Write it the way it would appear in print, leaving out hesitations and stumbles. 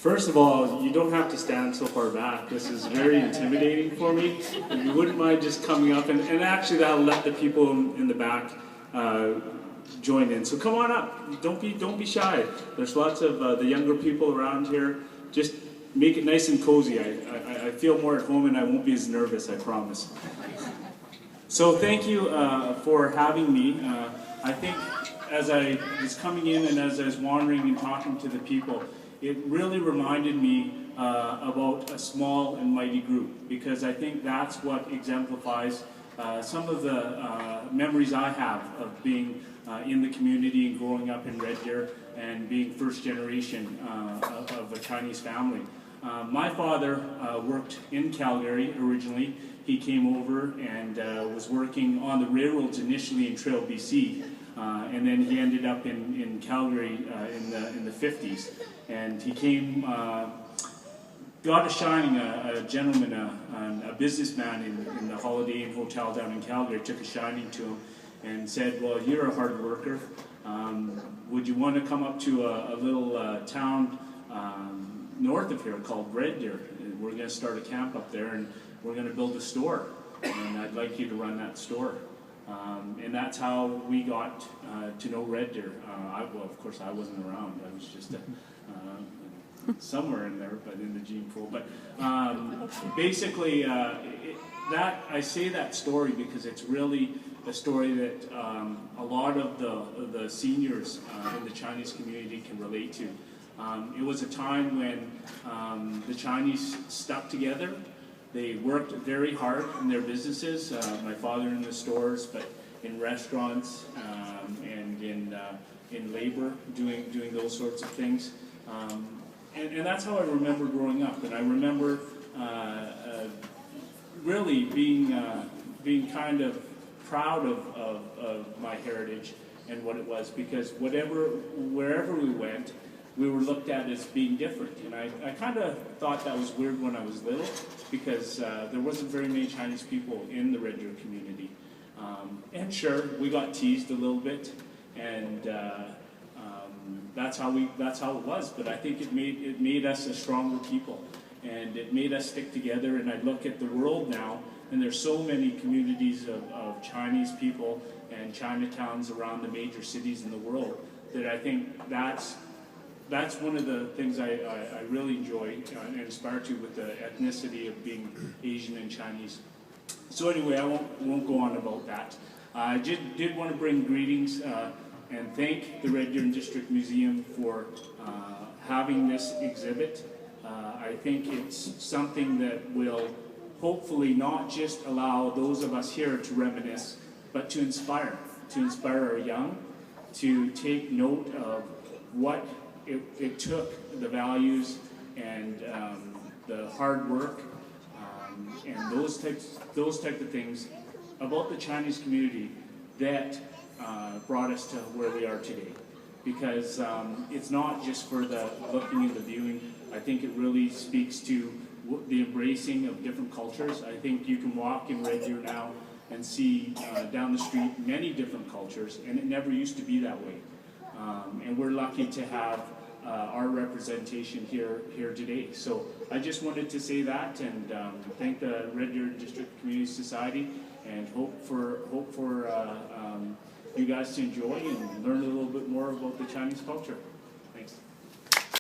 First of all, you don't have to stand so far back. This is very intimidating for me. If you wouldn't mind just coming up, and actually that'll let the people in the back join in. So come on up. Don't be shy. There's lots of the younger people around here. Just make it nice and cozy. I feel more at home and I won't be as nervous, I promise. So thank you for having me. I think as I was coming in and as I was wandering and talking to the people, it really reminded me about a small and mighty group, because I think that's what exemplifies some of the memories I have of being in the community and growing up in Red Deer and being first generation of a Chinese family. My father worked in Calgary originally. He came over and was working on the railroads initially in Trail, BC. And then he ended up in Calgary in the 50s. And he came, got a shining, a gentleman, a businessman in the Holiday Inn Hotel down in Calgary, took a shining to him and said, well, you're a hard worker. Would you want to come up to a little town north of here called Red Deer? We're going to start a camp up there and we're going to build a store. And I'd like you to run that store. And that's how we got to know Red Deer. Well, of course, I wasn't around. I was just somewhere in there, but in the gene pool. But basically, I say that story because it's really a story that a lot of the seniors in the Chinese community can relate to. It was a time when the Chinese stuck together. They worked very hard in their businesses. My father in the stores, but in restaurants and in labor, doing those sorts of things. And that's how I remember growing up. And I remember really being kind of proud of my heritage and what it was, because wherever we went, we were looked at as being different. And I kind of thought that was weird when I was little, because there wasn't very many Chinese people in the Red Deer community. And sure, we got teased a little bit, and that's how it was. But I think it made us a stronger people, and it made us stick together. And I look at the world now, and there's so many communities of Chinese people and Chinatowns around the major cities in the world that I think that's one of the things I really enjoy and aspire to with the ethnicity of being Asian and Chinese. So anyway, I won't go on about that. I did want to bring greetings and thank the Red Deer District Museum for having this exhibit. I think it's something that will hopefully not just allow those of us here to reminisce, but to inspire our young, to take note of what it took, the values and the hard work and those types of things about the Chinese community that brought us to where we are today. Because it's not just for the looking and the viewing. I think it really speaks to the embracing of different cultures. I think you can walk in Red Deer now and see down the street many different cultures, and it never used to be that way. And we're lucky to have our representation here today. So I just wanted to say that and thank the Red Deer District Community Society, and hope for you guys to enjoy and learn a little bit more about the Chinese culture. Thanks.